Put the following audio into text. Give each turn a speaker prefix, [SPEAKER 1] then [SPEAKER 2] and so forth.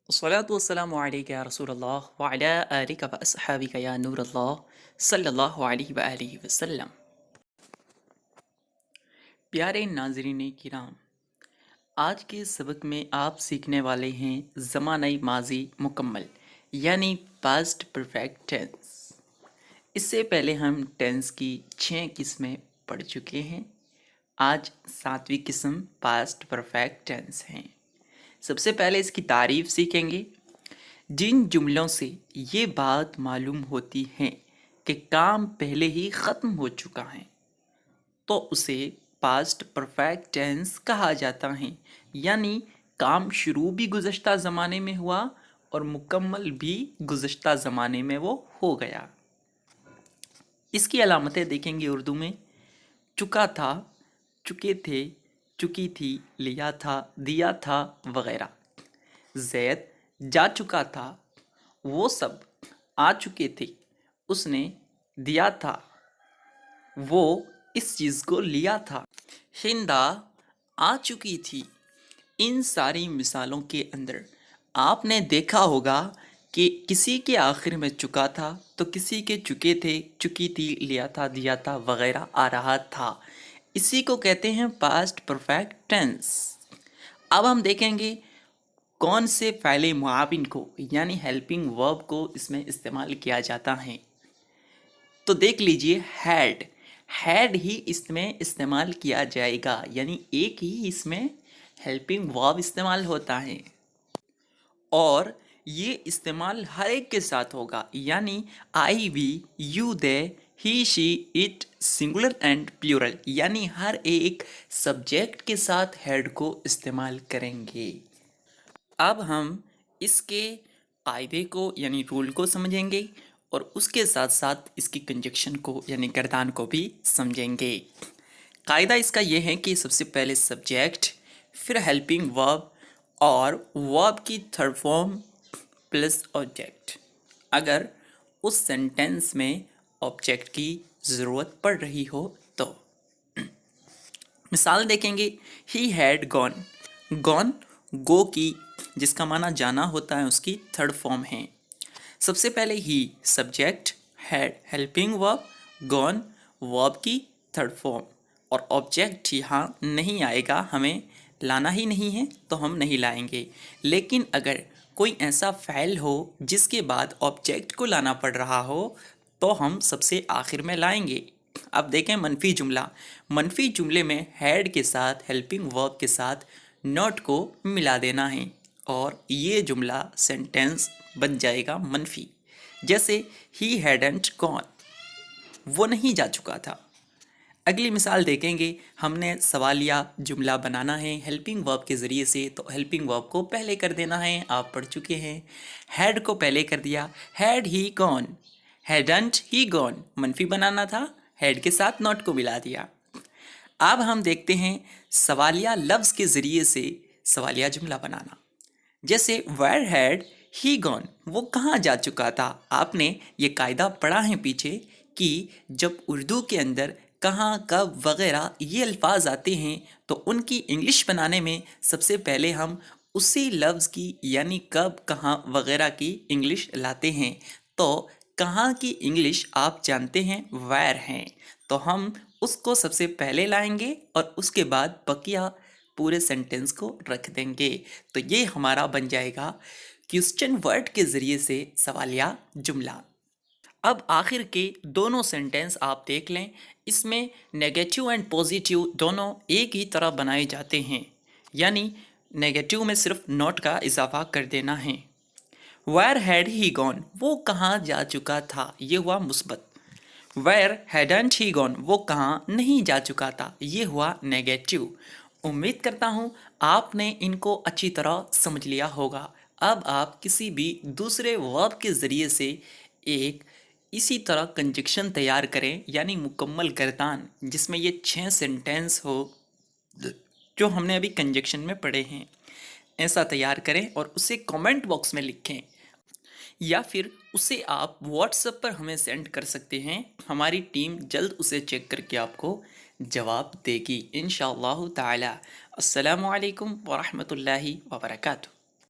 [SPEAKER 1] الصلاة والسلام عليك يا رسول الله وعلى آلك وأصحابك يا نور الله صلی اللہ علیہ وآلہ وسلم۔ پیارے ناظرین کرام، آج کے سبق میں آپ سیکھنے والے ہیں زمانہ ماضی مکمل یعنی پاسٹ پرفیکٹ ٹینس۔ اس سے پہلے ہم ٹینس کی 6 قسمیں پڑھ چکے ہیں، آج 7ویں قسم پاسٹ پرفیکٹ ٹینس ہیں۔ سب سے پہلے اس کی تعریف سیکھیں گے۔ جن جملوں سے یہ بات معلوم ہوتی ہے کہ کام پہلے ہی ختم ہو چکا ہے تو اسے پاسٹ پرفیکٹ ٹینس کہا جاتا ہے، یعنی کام شروع بھی گزشتہ زمانے میں ہوا اور مکمل بھی گزشتہ زمانے میں وہ ہو گیا۔ اس کی علامتیں دیکھیں گے اردو میں: چکا تھا، چکے تھے، چکی تھی، لیا تھا، دیا تھا وغیرہ۔ زید جا چکا تھا، وہ سب آ چکے تھے، اس نے دیا تھا، وہ اس چیز کو لیا تھا۔ ہندا آ چکی تھی۔ ان ساری مثالوں کے اندر آپ نے دیکھا ہوگا کہ کسی کے آخر میں چکا تھا تو کسی کے چکے تھے، چکی تھی، لیا تھا، دیا تھا وغیرہ آ رہا تھا۔ اسی کو کہتے ہیں پاسٹ پرفیکٹ ٹینس۔ اب ہم دیکھیں گے کون سے فعل معاون کو یعنی ہیلپنگ ورب کو اس میں استعمال کیا جاتا ہے۔ تو دیکھ لیجئے، ہیڈ ہی اس میں استعمال کیا جائے گا، یعنی ایک ہی اس میں ہیلپنگ ورب استعمال ہوتا ہے اور یہ استعمال ہر ایک کے ساتھ ہوگا، یعنی I we, you they, he she it, singular and plural, یعنی ہر ایک سبجیکٹ کے ساتھ ہیڈ کو استعمال کریں گے۔ اب ہم اس کے قاعدے کو یعنی رول کو سمجھیں گے اور اس کے ساتھ ساتھ اس کی کنجکشن کو یعنی گردان کو بھی سمجھیں گے۔ قاعدہ اس کا یہ ہے کہ سب سے پہلے سبجیکٹ، پھر ہیلپنگ ورب اور ورب کی تھرڈ فارم پلس آبجیکٹ، اگر اس سینٹینس میں آبجیکٹ کی ضرورت پڑ رہی ہو تو۔ مثال دیکھیں گے، ہی ہیڈ گون، گون گو کی جس کا معنی جانا ہوتا ہے اس کی تھرڈ فارم ہے۔ سب سے پہلے ہی سبجیکٹ، ہیڈ ہیلپنگ ورب، گون ورب کی تھرڈ فارم، اور آبجیکٹ یہاں نہیں آئے گا، ہمیں لانا ہی نہیں ہے تو ہم نہیں لائیں گے۔ لیکن اگر کوئی ایسا فعل ہو جس کے بعد آبجیکٹ کو لانا پڑ رہا ہو تو ہم سب سے آخر میں لائیں گے۔ اب دیکھیں منفی جملہ، منفی جملے میں ہیڈ کے ساتھ ہیلپنگ ورب کے ساتھ نوٹ کو ملا دینا ہے اور یہ جملہ سینٹینس بن جائے گا منفی۔ جیسے ہی ہیڈنٹ گون، وہ نہیں جا چکا تھا۔ اگلی مثال دیکھیں گے، ہم نے سوالیہ جملہ بنانا ہے ہیلپنگ ورب کے ذریعے سے، تو ہیلپنگ ورب کو پہلے کر دینا ہے، آپ پڑھ چکے ہیں۔ ہیڈ کو پہلے کر دیا، ہیڈ ہی گون، ہیڈنٹ ہی گون، منفی بنانا تھا، ہیڈ کے ساتھ نوٹ کو ملا دیا۔ اب ہم دیکھتے ہیں سوالیہ لفظ کے ذریعے سے سوالیہ جملہ بنانا۔ جیسے ویئر ہیڈ ہی گون، وہ کہاں جا چکا تھا۔ آپ نے یہ قاعدہ پڑھا ہے پیچھے کہ جب اردو کے اندر کہاں، کب وغیرہ یہ الفاظ آتے ہیں تو ان کی انگلش بنانے میں سب سے پہلے ہم اسی لفظ کی یعنی کب، کہاں وغیرہ کی انگلش لاتے ہیں۔ تو کہاں کی انگلش آپ جانتے ہیں ویئر ہیں، تو ہم اس کو سب سے پہلے لائیں گے اور اس کے بعد بقیہ پورے سینٹینس کو رکھ دیں گے۔ تو یہ ہمارا بن جائے گا کوسچن ورڈ کے ذریعے سے سوالیہ جملہ۔ اب آخر کے دونوں سینٹینس آپ دیکھ لیں، اس میں نیگیٹو اینڈ پوزیٹیو دونوں ایک ہی طرح بنائے جاتے ہیں، یعنی نیگیٹو میں صرف نوٹ کا اضافہ کر دینا ہے۔ ویئر ہیڈ ہی گون، وہ کہاں جا چکا تھا، یہ ہوا مثبت۔ ویئر ہیڈنٹ ہی گون، وہ کہاں نہیں جا چکا تھا، یہ ہوا نیگیٹو۔ امید کرتا ہوں آپ نے ان کو اچھی طرح سمجھ لیا ہوگا۔ اب آپ کسی بھی دوسرے ورب کے ذریعے سے ایک اسی طرح کنجکشن تیار کریں، یعنی مکمل گردان جس میں یہ 6 سینٹینس ہو جو ہم نے ابھی کنجکشن میں پڑھے ہیں، ایسا تیار کریں اور اسے کامنٹ باکس میں لکھیں، یا پھر اسے آپ واٹس ایپ پر ہمیں سینڈ کر سکتے ہیں، ہماری ٹیم جلد اسے چیک کر کے آپ کو جواب دے گی انشاءاللہ تعالی۔ السلام علیکم ورحمۃ اللہ وبرکاتہ۔